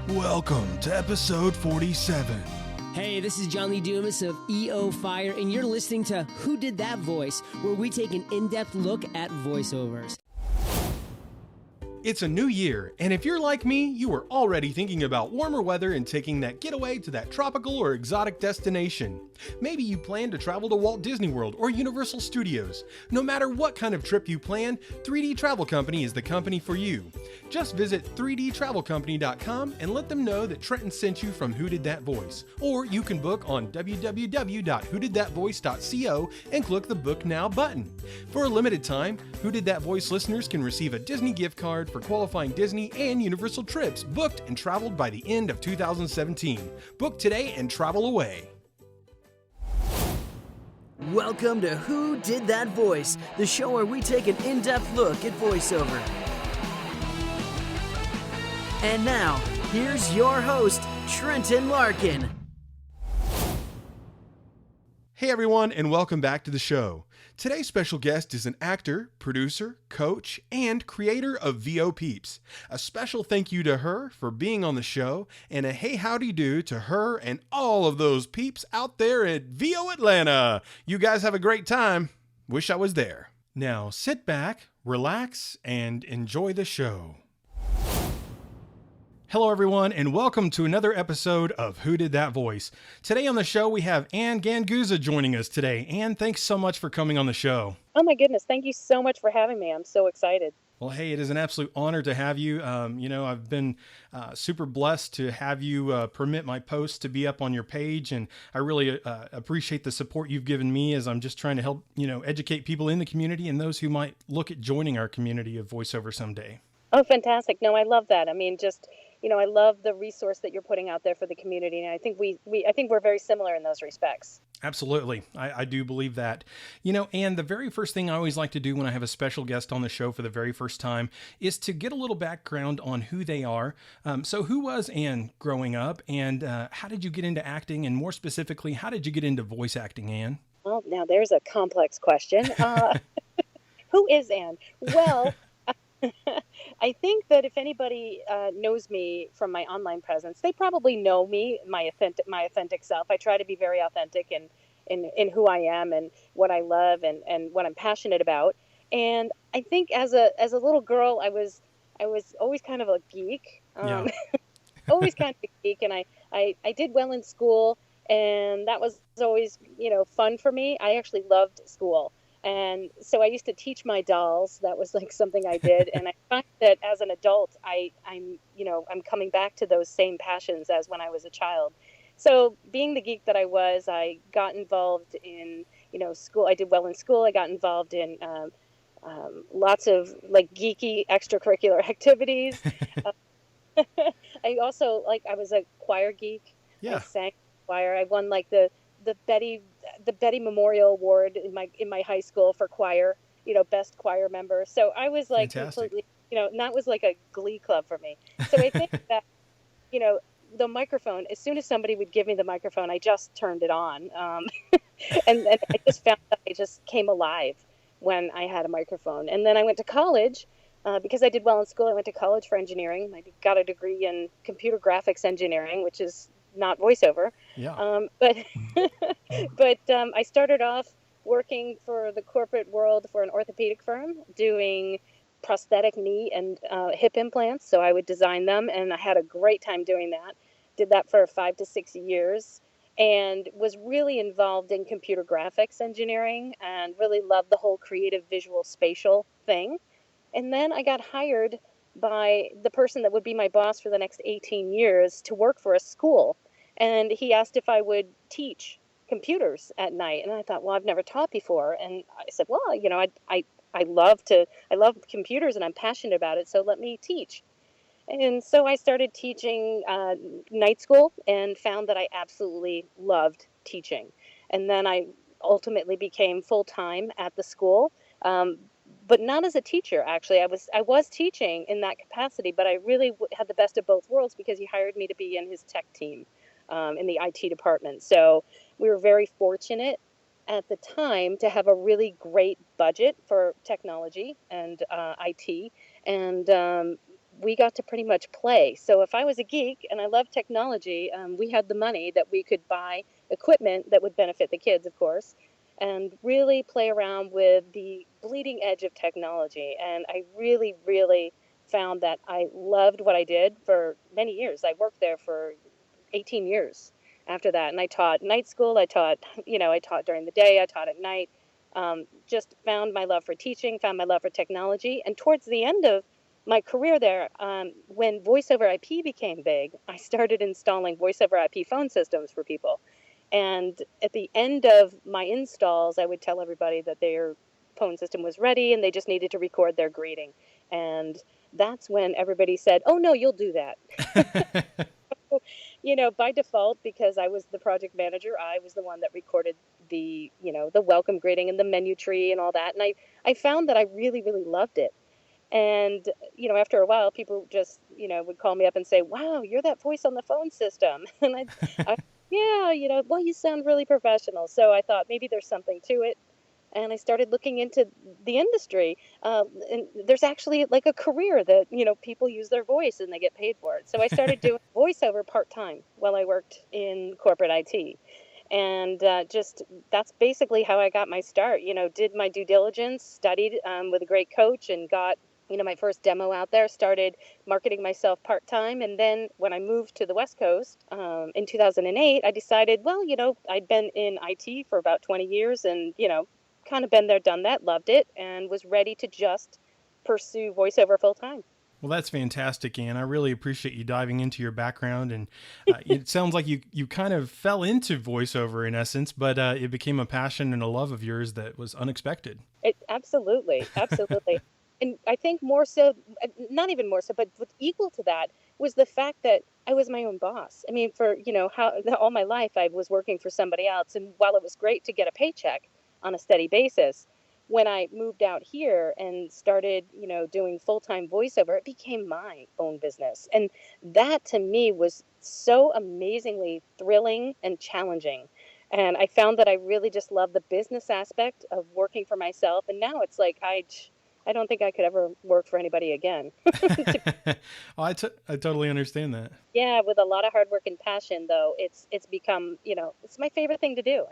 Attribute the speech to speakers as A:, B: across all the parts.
A: Welcome to episode 47.
B: Hey, this is John Lee Dumas of EO Fire, and you're listening to Who Did That Voice, where we take an in-depth look at voiceovers.
A: It's a new year, and if you're like me, you are already thinking about warmer weather and taking that getaway to that tropical or exotic destination. Maybe you plan to travel to Walt Disney World or Universal Studios. No matter what kind of trip you plan, 3D Travel Company is the company for you. Just visit 3dtravelcompany.com and let them know that Trenton sent you from Who Did That Voice. Or you can book on www.whodidthatvoice.co and click the Book Now button. For a limited time, Who Did That Voice listeners can receive a Disney gift card for qualifying Disney and Universal trips booked and traveled by the end of 2017. Book today and travel away.
C: Welcome to Who Did That Voice, the show where we take an in-depth look at voiceover. And now, here's your host, Trenton Larkin.
A: Hey everyone, and welcome back to the show. Today's special guest is an actor, producer, coach, and creator of VO Peeps. A special thank you to her for being on the show, and a hey howdy do to her and all of those peeps out there at VO Atlanta. You guys have a great time. Wish I was there. Now sit back, relax, and enjoy the show. Hello everyone, and welcome to another episode of Who Did That Voice. Today on the show we have Anne Ganguzza joining us today. Anne, thanks so much for coming on the show.
D: Oh my goodness, thank you so much for having me. I'm so excited.
A: Well, hey, it is an absolute honor to have you. I've been super blessed to have you permit my posts to be up on your page, and I really appreciate the support you've given me as I'm just trying to help, educate people in the community and those who might look at joining our community of voiceover someday.
D: Oh, fantastic. No, I love that. I mean, I love the resource that you're putting out there for the community, and I think I think we're very similar in those respects.
A: Absolutely. I do believe that. And the very first thing I always like to do when I have a special guest on the show for the very first time is to get a little background on who they are. So who was Anne growing up, and how did you get into acting, and more specifically, how did you get into voice acting, Anne?
D: Well, now there's a complex question. Who is Anne? Well, I think that if anybody knows me from my online presence, they probably know me, my authentic self. I try to be very authentic in who I am and what I love and what I'm passionate about. And I think as a little girl, I was always kind of a geek, always kind of a geek, and I did well in school, and that was always fun for me. I actually loved school. And so I used to teach my dolls. That was like something I did. And I find that as an adult, I'm coming back to those same passions as when I was a child. So being the geek that I was, I got involved in, school. I did well in school. I got involved in lots of like geeky extracurricular activities. I also, I was a choir geek.
A: Yeah.
D: I sang choir. I won like the Betty Memorial Award in my high school for choir, best choir member. So I was like completely, and that was like a glee club for me. So I think that, the microphone, as soon as somebody would give me the microphone, I just turned it on. And I just found that I just came alive when I had a microphone. And then I went to college because I did well in school. I went to college for engineering. I got a degree in computer graphics engineering, which is not voiceover.
A: Yeah.
D: But I started off working for the corporate world for an orthopedic firm doing prosthetic knee and hip implants. So I would design them, and I had a great time doing that. Did that for 5 to 6 years and was really involved in computer graphics engineering and really loved the whole creative visual spatial thing. And then I got hired by the person that would be my boss for the next 18 years to work for a school. And he asked if I would teach computers at night. And I thought, well, I've never taught before. And I said, well, I love computers and I'm passionate about it. So let me teach. And so I started teaching night school and found that I absolutely loved teaching. And then I ultimately became full-time at the school. but not as a teacher. Actually, I was teaching in that capacity, but I really had the best of both worlds because he hired me to be in his tech team, in the IT department. So we were very fortunate at the time to have a really great budget for technology and IT, and we got to pretty much play. So if I was a geek and I loved technology, we had the money that we could buy equipment that would benefit the kids, of course, and really play around with the bleeding edge of technology. And I really, really found that I loved what I did for many years. I worked there for 18 years after that. And I taught night school. I taught during the day. I taught at night. Just found my love for teaching, found my love for technology. And towards the end of my career there, when voice over IP became big, I started installing voice over IP phone systems for people. And at the end of my installs, I would tell everybody that their phone system was ready and they just needed to record their greeting. And that's when everybody said, "Oh, no, you'll do that." By default, because I was the project manager, I was the one that recorded the welcome greeting and the menu tree and all that. And I found that I really, really loved it. And, after a while, people just, would call me up and say, "Wow, you're that voice on the phone system." And yeah, well, you sound really professional. So I thought maybe there's something to it. And I started looking into the industry. And there's actually like a career that, people use their voice and they get paid for it. So I started doing voiceover part-time while I worked in corporate IT. And just that's basically how I got my start. Did my due diligence, studied with a great coach, and got my first demo out there, started marketing myself part-time. And then when I moved to the West Coast in 2008, I decided, well, I'd been in IT for about 20 years and, kind of been there, done that, loved it, and was ready to just pursue voiceover full-time.
A: Well, that's fantastic, Anne. I really appreciate you diving into your background. And it sounds like you kind of fell into voiceover in essence, but it became a passion and a love of yours that was unexpected.
D: Absolutely. And I think more so, not even more so, but equal to that was the fact that I was my own boss. I mean, for, all my life I was working for somebody else. And while it was great to get a paycheck on a steady basis, when I moved out here and started, doing full-time voiceover, it became my own business. And that to me was so amazingly thrilling and challenging. And I found that I really just love the business aspect of working for myself. And now it's like, I don't think I could ever work for anybody again.
A: Oh, I totally understand that.
D: Yeah, with a lot of hard work and passion, though, it's become, it's my favorite thing to do.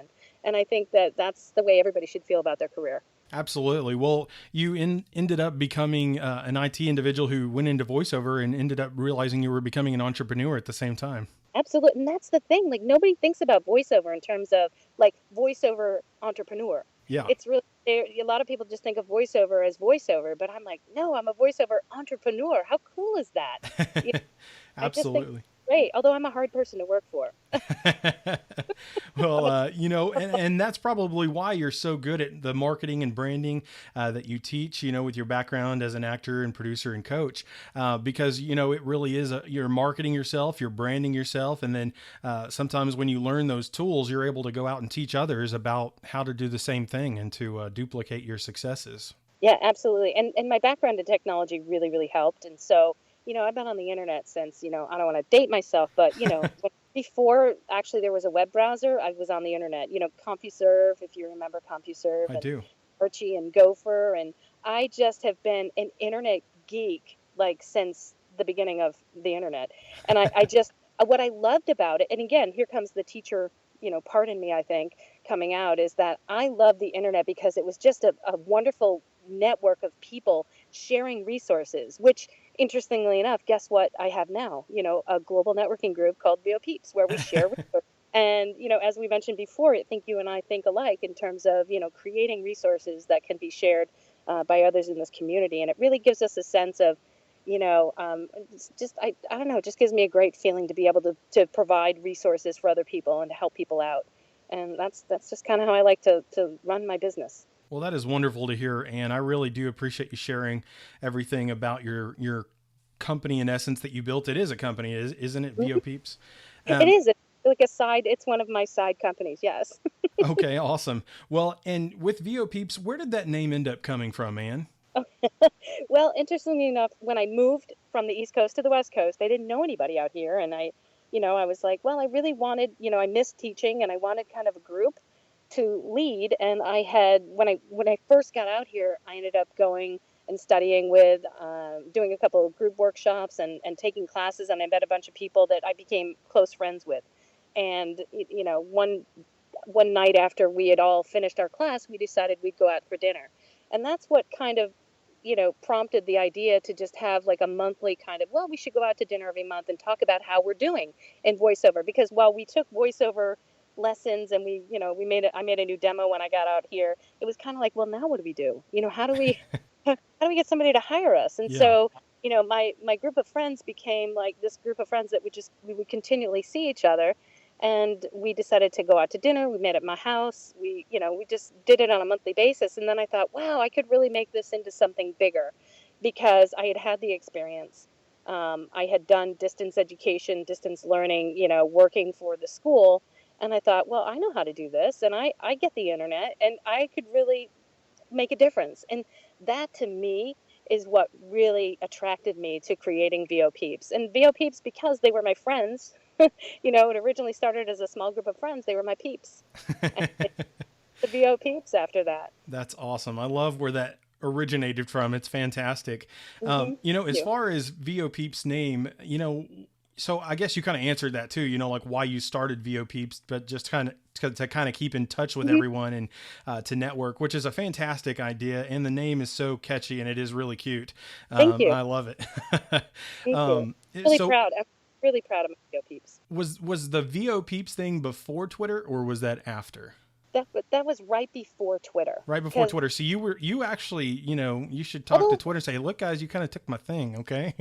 D: And I think that that's the way everybody should feel about their career.
A: Absolutely. Well, you ended up becoming an IT individual who went into voiceover and ended up realizing you were becoming an entrepreneur at the same time.
D: Absolutely. And that's the thing. Like, nobody thinks about voiceover in terms of like voiceover entrepreneur.
A: Yeah.
D: It's really, a lot of people just think of voiceover as voiceover, but I'm like, no, I'm a voiceover entrepreneur. How cool is that? I just think
A: Absolutely.
D: it's great, although I'm a hard person to work for.
A: Well, and that's probably why you're so good at the marketing and branding that you teach, with your background as an actor and producer and coach, because, it really is, you're marketing yourself, you're branding yourself. And then sometimes when you learn those tools, you're able to go out and teach others about how to do the same thing and to duplicate your successes.
D: Yeah, absolutely. And my background in technology really, really helped. And so, I've been on the internet since, I don't want to date myself, but, before actually there was a web browser, I was on the internet, CompuServe, if you remember CompuServe.
A: I do.
D: Archie and Gopher. And I just have been an internet geek, like, since the beginning of the internet. And I just, what I loved about it, and again, here comes the teacher, part in me, I think, coming out, is that I love the internet because it was just a wonderful network of people sharing resources, which, interestingly enough, guess what I have now? A global networking group called VO Peeps, where we share resources. And, as we mentioned before, I think you and I think alike in terms of, creating resources that can be shared by others in this community. And it really gives us a sense of, I don't know, it just gives me a great feeling to be able to provide resources for other people and to help people out. And that's just kind of how I like to run my business.
A: Well, that is wonderful to hear, Anne. I really do appreciate you sharing everything about your company, in essence, that you built. It is a company, isn't it, VO Peeps?
D: It is. It's like a side. It's one of my side companies, yes.
A: Okay, awesome. Well, and with VO Peeps, where did that name end up coming from, Anne?
D: Well, interestingly enough, when I moved from the East Coast to the West Coast, I didn't know anybody out here. And I was like, well, I really wanted, I missed teaching and I wanted kind of a group to lead. And when I first got out here, I ended up going and studying with, doing a couple of group workshops and taking classes. And I met a bunch of people that I became close friends with. And, one night after we had all finished our class, we decided we'd go out for dinner. And that's what kind of, prompted the idea to just have like a monthly kind of, well, we should go out to dinner every month and talk about how we're doing in voiceover. Because while we took voiceover lessons and I made a new demo when I got out here, it was kind of like, well, now what do we do? How do we, how do we get somebody to hire us? And
A: Yeah.
D: so, my group of friends became like this group of friends that we would continually see each other. And we decided to go out to dinner. We met at my house. We just did it on a monthly basis. And then I thought, wow, I could really make this into something bigger because I had had the experience. I had done distance education, distance learning, working for the school. And I thought, well, I know how to do this and I get the internet and I could really make a difference. And that to me is what really attracted me to creating VO Peeps. And VO Peeps, because they were my friends, it originally started as a small group of friends. They were my peeps. And the VO Peeps after that.
A: That's awesome. I love where that originated from. It's fantastic.
D: Thank
A: As
D: you.
A: far as VO Peeps name, so I guess you kind of answered that too, like why you started VO Peeps, but just kind of to kind of keep in touch with everyone and to network, which is a fantastic idea. And the name is so catchy and it is really cute.
D: Thank you.
A: I love it.
D: Thank you. Really
A: So
D: proud. I'm really proud of my VO Peeps.
A: was the VO Peeps thing before Twitter or was that after?
D: That was right before Twitter.
A: Right before
D: 'Cause
A: Twitter. So you actually, you should talk to Twitter and say, look guys, you kind of took my thing. Okay.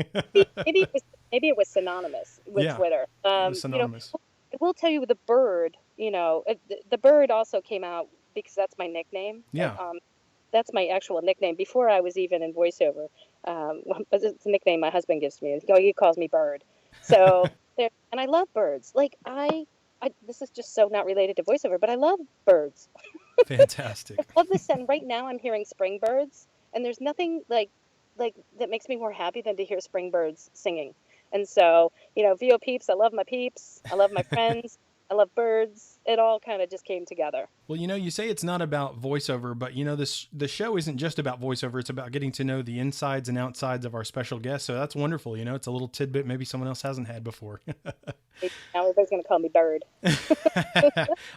D: maybe it was synonymous with
A: Yeah,
D: Twitter.
A: it was synonymous.
D: I will tell you the bird, the bird also came out because that's my nickname.
A: Yeah.
D: That's my actual nickname before I was even in voiceover. It's a nickname my husband gives me. He calls me Bird. So and I love birds. Like this is just so not related to voiceover, but I love birds.
A: Fantastic.
D: I love this. And right now I'm hearing spring birds, and there's nothing like that makes me more happy than to hear spring birds singing. And so, VO Peeps, I love my peeps. I love my friends. I love birds. It all kind of just came together.
A: Well, you say it's not about voiceover, but the show isn't just about voiceover. It's about getting to know the insides and outsides of our special guests. So that's wonderful. It's a little tidbit maybe someone else hasn't had before.
D: Now everybody's going to call me Bird.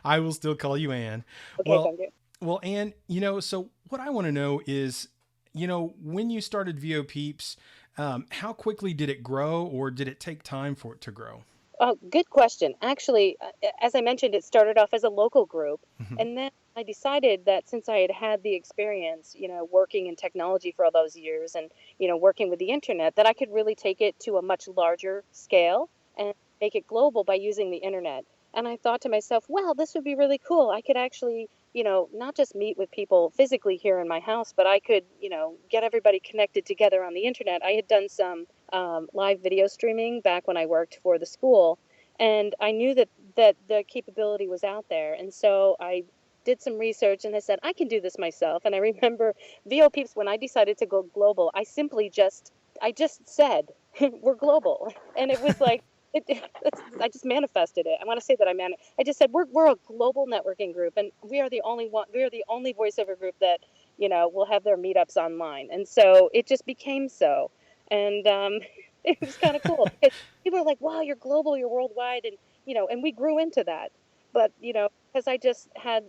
A: I will still call you Anne.
D: Okay, thank you.
A: Well, Anne, so what I want to know is, when you started VO Peeps, how quickly did it grow or did it take time for it to grow?
D: Oh, good question. Actually, as I mentioned, it started off as a local group.
A: Mhm.
D: And then I decided that since I had had the experience, working in technology for all those years and, working with the internet, that I could really take it to a much larger scale and make it global by using the internet. And I thought to myself, well, this would be really cool. I could actually, not just meet with people physically here in my house, but I could, get everybody connected together on the internet. I had done some live video streaming back when I worked for the school, and I knew that the capability was out there. And so I did some research and I said, I can do this myself. And I remember VO Peeps, when I decided to go global, I just said, we're global. And it was like, I just manifested it. I want to say that I just said we're a global networking group, and we are the only voiceover group that will have their meetups online, and so it just became so, and it was kind of cool because people are like, wow, you're global, you're worldwide, and and we grew into that, but because I just had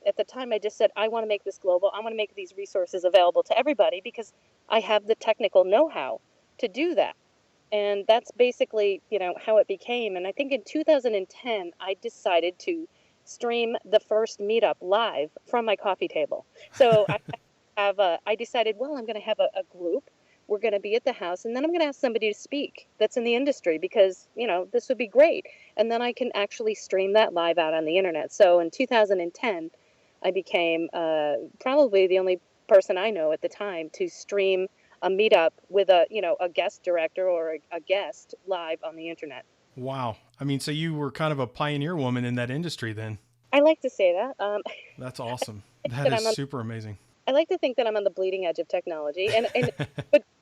D: at the time I just said I want to make this global, I want to make these resources available to everybody because I have the technical know-how to do that. And that's basically, how it became. And I think in 2010, I decided to stream the first meetup live from my coffee table. So I decided, well, I'm going to have a group. We're going to be at the house, and then I'm going to ask somebody to speak that's in the industry because, this would be great. And then I can actually stream that live out on the internet. So in 2010, I became probably the only person I know at the time to stream a meetup with a guest director or a guest live on the internet.
A: Wow. I mean, so you were kind of a pioneer woman in that industry then.
D: I like to say that.
A: That's awesome. That is super amazing.
D: I like to think that I'm on the bleeding edge of technology.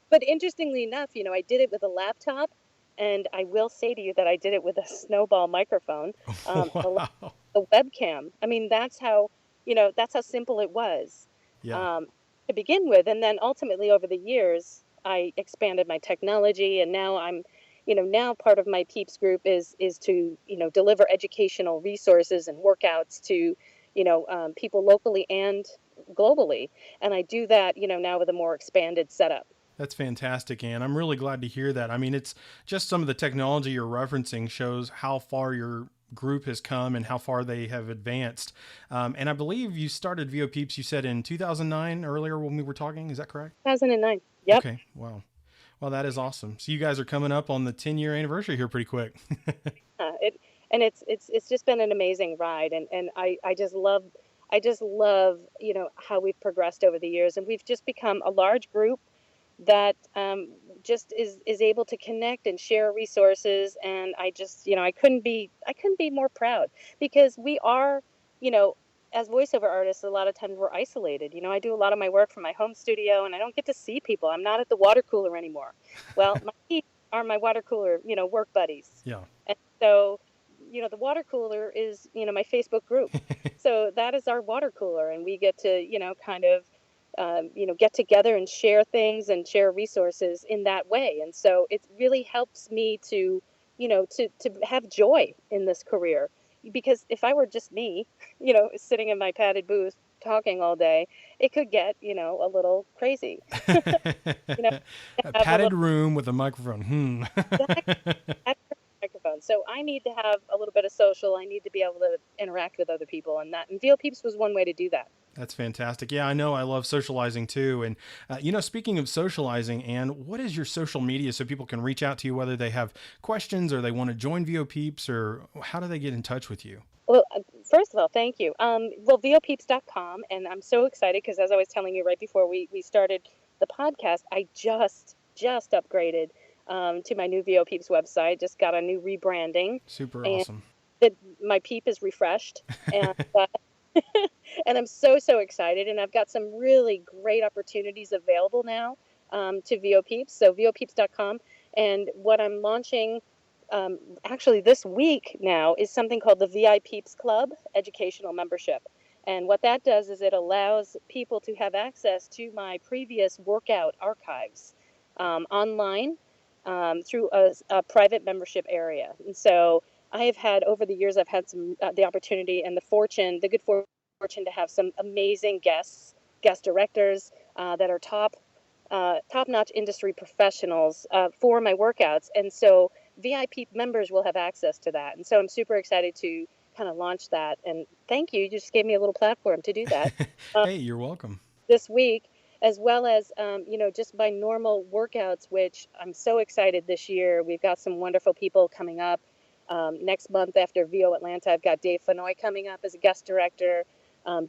D: But interestingly enough, I did it with a laptop, and I will say to you that I did it with a snowball microphone,
A: Wow.
D: a webcam. I mean, that's how simple it was
A: Yeah.
D: um, to begin with. And then ultimately over the years, I expanded my technology, and now now part of my Peeps group is to, deliver educational resources and workouts to, people locally and globally. And I do that, now with a more expanded setup.
A: That's fantastic, Anne. I'm really glad to hear that. I mean, it's just some of the technology you're referencing shows how far your group has come and how far they have advanced. And I believe you started VO Peeps, you said in 2009 earlier when we were talking. Is that correct?
D: 2009. Yep.
A: Okay. Wow. Well, that is awesome. So you guys are coming up on the 10-year anniversary here pretty quick.
D: It's just been an amazing ride, and I just love how we've progressed over the years, and we've just become a large group that just is able to connect and share resources. And I couldn't be more proud, because we are, you know as voiceover artists, a lot of times we're isolated. I do a lot of my work from my home studio, and I don't get to see people. I'm not at the water cooler anymore. Well, my peeps are my water cooler work buddies.
A: Yeah.
D: And so, the water cooler is, my Facebook group. So that is our water cooler, and we get to, kind of, get together and share things and share resources in that way. And so it really helps me to, to have joy in this career. Because if I were just me, sitting in my padded booth talking all day, it could get, a little crazy. you know,
A: A
D: have a
A: padded
D: little
A: room with a microphone.
D: microphone. So I need to have a little bit of social. I need to be able to interact with other people, and VO Peeps was one way to do that.
A: That's fantastic. Yeah, I know. I love socializing too. And, speaking of socializing, Anne, what is your social media so people can reach out to you, whether they have questions or they want to join VO Peeps, or how do they get in touch with you?
D: Well, first of all, thank you. VOpeeps.com, and I'm so excited because, as I was telling you right before we started the podcast, I just upgraded to my new VO Peeps website. Just got a new rebranding,
A: Super
D: and
A: awesome.
D: my Peep is refreshed, and and I'm so excited. And I've got some really great opportunities available now to VO Peeps. So VOpeeps.com, and what I'm launching actually this week now is something called the VI Peeps Club Educational Membership. And what that does is it allows people to have access to my previous workout archives online through a private membership area. And so I have had, over the years, I've had the opportunity and the good fortune to have some amazing guest directors that are top-notch industry professionals for my workouts. And so VIP members will have access to that. And so I'm super excited to kind of launch that. And thank you. You just gave me a little platform to do that
A: Hey, you're welcome.
D: this week, as well as, just my normal workouts, which I'm so excited this year. We've got some wonderful people coming up. Next month after VO Atlanta, I've got Dave Fenoy coming up as a guest director,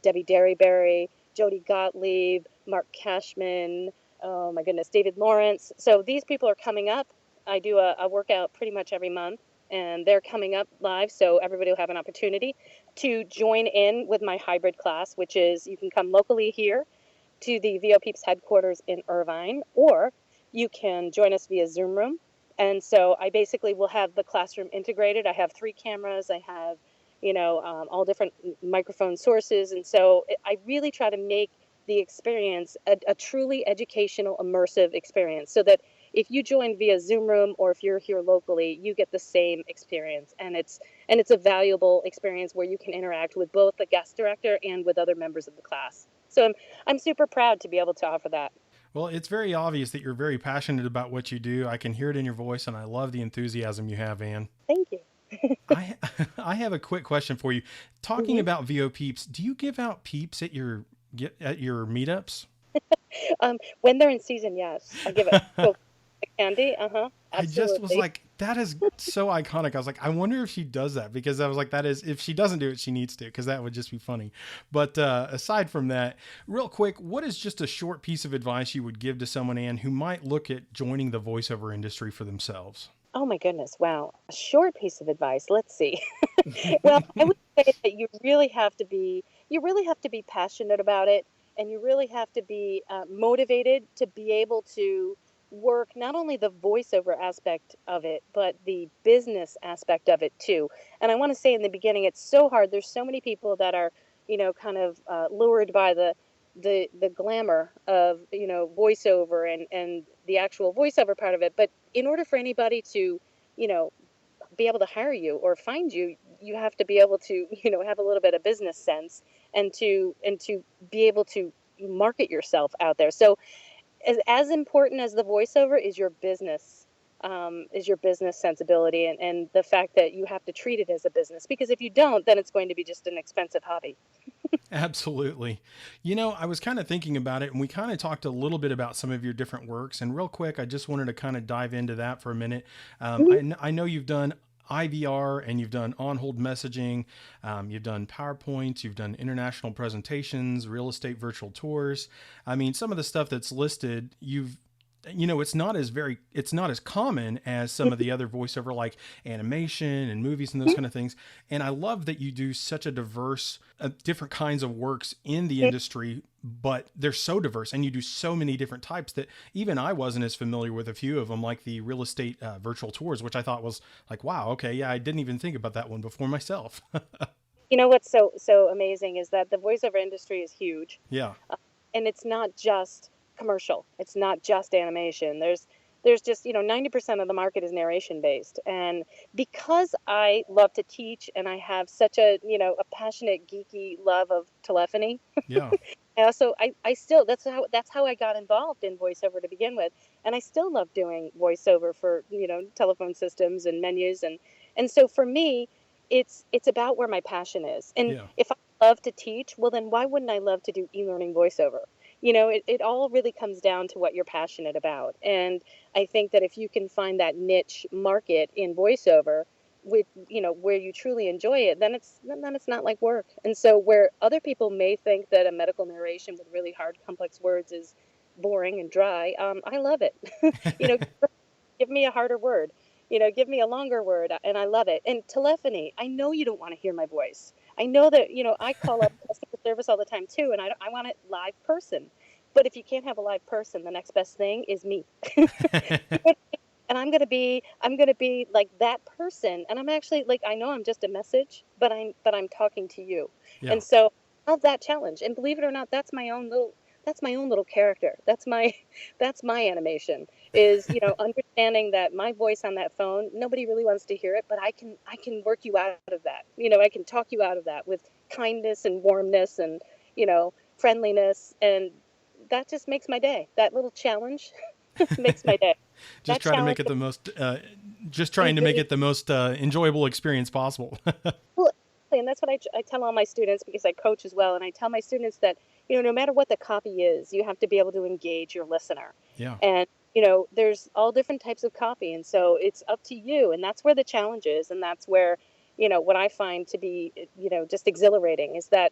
D: Debbie Derryberry, Jody Gottlieb, Mark Cashman, oh my goodness, David Lawrence. So these people are coming up. I do a workout pretty much every month, and they're coming up live, so everybody will have an opportunity to join in with my hybrid class, which is you can come locally here to the VO Peeps headquarters in Irvine, or you can join us via Zoom room. And so I basically will have the classroom integrated. I have 3 cameras. I have, all different microphone sources. And so I really try to make the experience a truly educational, immersive experience, so that if you join via Zoom room or if you're here locally, you get the same experience. And it's a valuable experience where you can interact with both the guest director and with other members of the class. So I'm super proud to be able to offer that.
A: Well, it's very obvious that you're very passionate about what you do. I can hear it in your voice, and I love the enthusiasm you have, Anne.
D: Thank you.
A: I have a quick question for you. Talking about VO Peeps, do you give out peeps at your meetups?
D: When they're in season, yes. I give it candy.
A: I just was like, that is so iconic. I was like, I wonder if she does that, because I was like, that is, if she doesn't do it, she needs to, because that would just be funny. But aside from that, real quick, what is just a short piece of advice you would give to someone, Anne, who might look at joining the voiceover industry for themselves?
D: Oh my goodness. Wow. A short piece of advice. Let's see. Well, I would say that you really have to be passionate about it, and you really have to be motivated to be able to work not only the voiceover aspect of it, but the business aspect of it too. And I want to say in the beginning, it's so hard. There's so many people that are, kind of lured by the glamour of, voiceover and the actual voiceover part of it. But in order for anybody to, you know, be able to hire you or find you, you have to be able to, have a little bit of business sense and to be able to market yourself out there. So as important as the voiceover is your business sensibility and the fact that you have to treat it as a business, because if you don't, then it's going to be just an expensive hobby.
A: Absolutely. I was kind of thinking about it, and we kind of talked a little bit about some of your different works. And real quick, I just wanted to kind of dive into that for a minute. I know you've done IVR and you've done on-hold messaging. You've done PowerPoints. You've done international presentations, real estate virtual tours. I mean, some of the stuff that's listed, it's not as common as some of the other voiceover, like animation and movies and those kind of things. And I love that you do such a diverse, different kinds of works in the industry, but they're so diverse and you do so many different types that even I wasn't as familiar with a few of them, like the real estate virtual tours, which I thought was like, wow, okay. Yeah. I didn't even think about that one before myself.
D: What's so amazing is that the voiceover industry is huge.
A: Yeah.
D: And it's not just commercial. It's not just animation. There's just, 90% of the market is narration based. And because I love to teach and I have such a passionate geeky love of telephony.
A: Yeah.
D: I still, that's how I got involved in voiceover to begin with. And I still love doing voiceover for, telephone systems and menus. And so for me, it's about where my passion is. And
A: Yeah.
D: if I love to teach, well, then why wouldn't I love to do e-learning voiceover? It all really comes down to what you're passionate about. And I think that if you can find that niche market in voiceover with, where you truly enjoy it, then it's not like work. And so where other people may think that a medical narration with really hard, complex words is boring and dry, I love it. Give me a harder word, give me a longer word, and I love it. And telephony, I know you don't want to hear my voice. I know that, I call up customer service all the time too, and I want a live person. But if you can't have a live person, the next best thing is me. And I'm gonna be like that person. And I'm actually like, I know I'm just a message, but I'm talking to you.
A: Yeah.
D: And so I love that challenge. And believe it or not, that's my own little character. That's my animation is, understanding that my voice on that phone, nobody really wants to hear it, but I can work you out of that. I can talk you out of that with kindness and warmness and, friendliness. And that just makes my day. That little challenge makes my day.
A: Just trying to make it the most enjoyable experience possible.
D: Well, and that's what I tell all my students, because I coach as well. And I tell my students that, no matter what the copy is, you have to be able to engage your listener.
A: Yeah.
D: And, there's all different types of copy. And so it's up to you. And that's where the challenge is. And that's where, what I find to be, just exhilarating is that,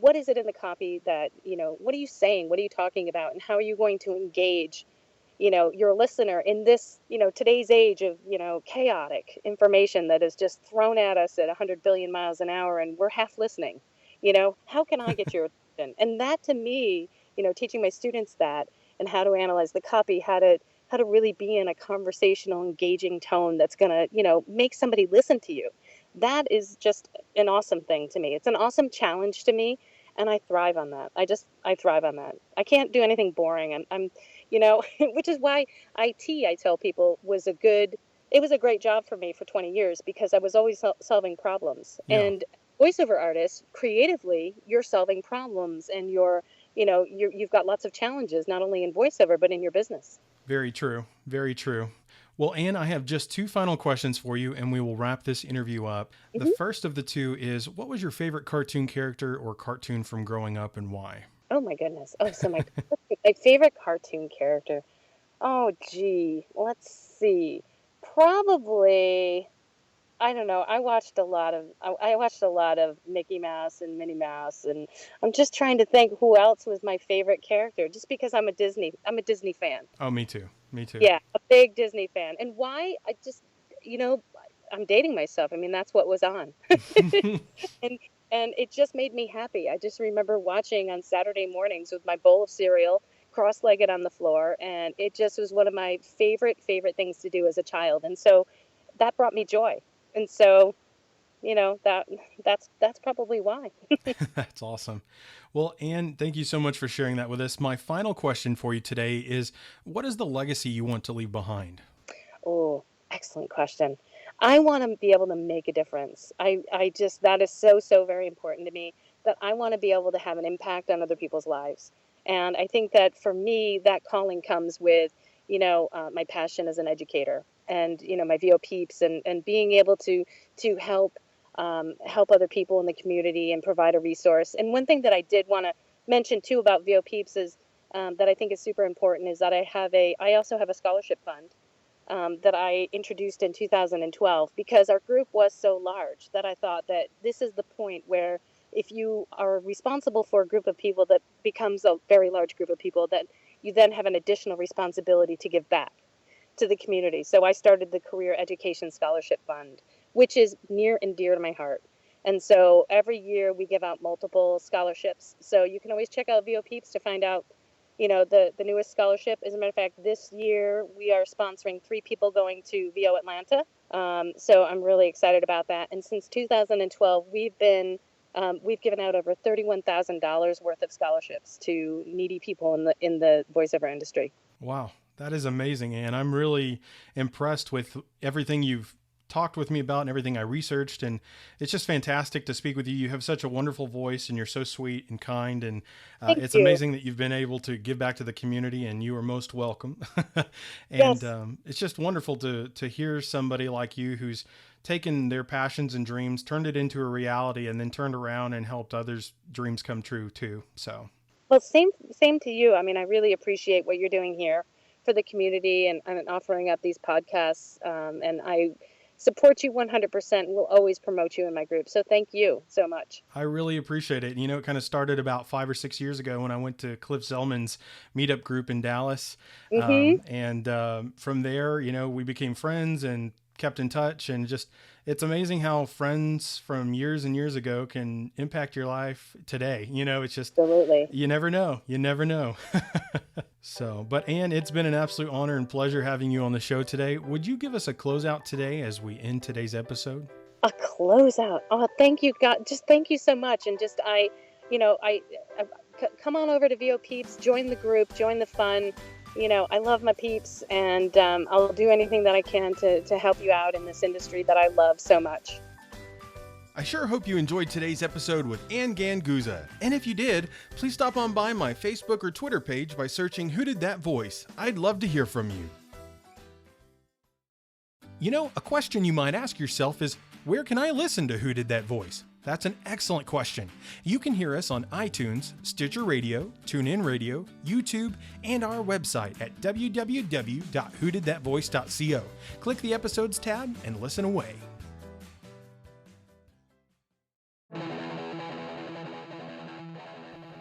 D: what is it in the copy that, what are you saying? What are you talking about? And how are you going to engage, your listener in this, today's age of, chaotic information that is just thrown at us at 100 billion miles an hour and we're half listening. How can I get your attention? And that to me, teaching my students that and how to analyze the copy, how to really be in a conversational, engaging tone that's going to, make somebody listen to you. That is just an awesome thing to me. It's an awesome challenge to me. And I thrive on that. I thrive on that. I can't do anything boring. I'm which is why IT, I tell people, it was a great job for me for 20 years because I was always solving problems.
A: Yeah.
D: And voiceover artists, creatively, you're solving problems and you've got lots of challenges, not only in voiceover, but in your business.
A: Very true. Very true. Well, Anne, I have just two final questions for you, and we will wrap this interview up. Mm-hmm. The first of the two is, what was your favorite cartoon character or cartoon from growing up and why?
D: Oh, my goodness. Oh, so my favorite cartoon character. Oh, gee. Let's see. Probably, I don't know. I watched a lot of Mickey Mouse and Minnie Mouse, and I'm just trying to think who else was my favorite character, just because I'm a Disney fan.
A: Oh, me too. Me too.
D: Yeah, a big Disney fan. And why? I just, I'm dating myself. I mean, that's what was on. And And it just made me happy. I just remember watching on Saturday mornings with my bowl of cereal, cross-legged on the floor, and it just was one of my favorite things to do as a child. And so that brought me joy. And so, that's probably why.
A: That's awesome. Well, Anne, thank you so much for sharing that with us. My final question for you today is, what is the legacy you want to leave behind?
D: Oh, excellent question. I want to be able to make a difference. I just, that is so very important to me, that I want to be able to have an impact on other people's lives. And I think that for me, that calling comes with, my passion as an educator and, my VO Peeps and being able to help other people in the community and provide a resource. And one thing that I did want to mention too about VO Peeps is that I think is super important is that I also have a scholarship fund that I introduced in 2012 because our group was so large that I thought that this is the point where if you are responsible for a group of people that becomes a very large group of people, that you then have an additional responsibility to give back to the community. So I started the Career Education Scholarship Fund, which is near and dear to my heart. And so every year we give out multiple scholarships. So you can always check out VO Peeps to find out the newest scholarship. As a matter of fact, this year we are sponsoring 3 people going to VO Atlanta. So I'm really excited about that. And since 2012, we've given out over $31,000 worth of scholarships to needy people in the voiceover industry.
A: Wow, that is amazing, Anne. I'm really impressed with everything you've talked with me about and everything I researched, and it's just fantastic to speak with you. You have such a wonderful voice, and you're so sweet and kind, and it's amazing that you've been able to give back to the community, and you are most welcome. And
D: Yes.
A: it's just wonderful to hear somebody like you who's taken their passions and dreams, turned it into a reality, and then turned around and helped others' dreams come true too. So
D: Well, same to you. I mean, I really appreciate what you're doing here for the community and offering up these podcasts. And I support you 100%. Will always promote you in my group. So thank you so much.
A: I really appreciate it. You know, it kind of started about 5 or 6 years ago when I went to Cliff Zellman's meetup group in Dallas.
D: Mm-hmm.
A: From there, we became friends and kept in touch, and just, it's amazing how friends from years and years ago can impact your life today. It's just,
D: Absolutely.
A: you never know. You never know. So, but Anne, it's been an absolute honor and pleasure having you on the show today. Would you give us a closeout today as we end today's episode?
D: A closeout. Oh, thank you, God. Just thank you so much. And just, come on over to VO Peeps, join the group, join the fun. I love my peeps, and I'll do anything that I can to help you out in this industry that I love so much.
A: I sure hope you enjoyed today's episode with Anne Ganguzza. And if you did, please stop on by my Facebook or Twitter page by searching Who Did That Voice? I'd love to hear from you. A question you might ask yourself is, where can I listen to Who Did That Voice? That's an excellent question. You can hear us on iTunes, Stitcher Radio, TuneIn Radio, YouTube, and our website at www.whodidthatvoice.co. Click the Episodes tab and listen away.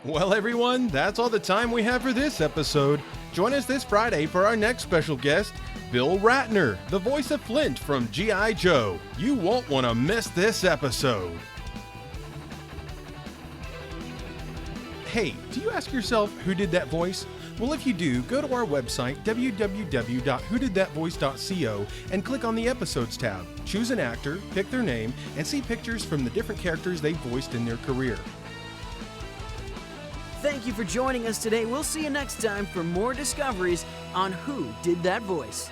A: Well, everyone, that's all the time we have for this episode. Join us this Friday for our next special guest, Bill Ratner, the voice of Flint from G.I. Joe. You won't want to miss this episode. Hey, do you ask yourself who did that voice? Well, if you do, go to our website, www.whodidthatvoice.co, and click on the Episodes tab. Choose an actor, pick their name, and see pictures from the different characters they voiced in their career.
C: Thank you for joining us today. We'll see you next time for more discoveries on Who Did That Voice.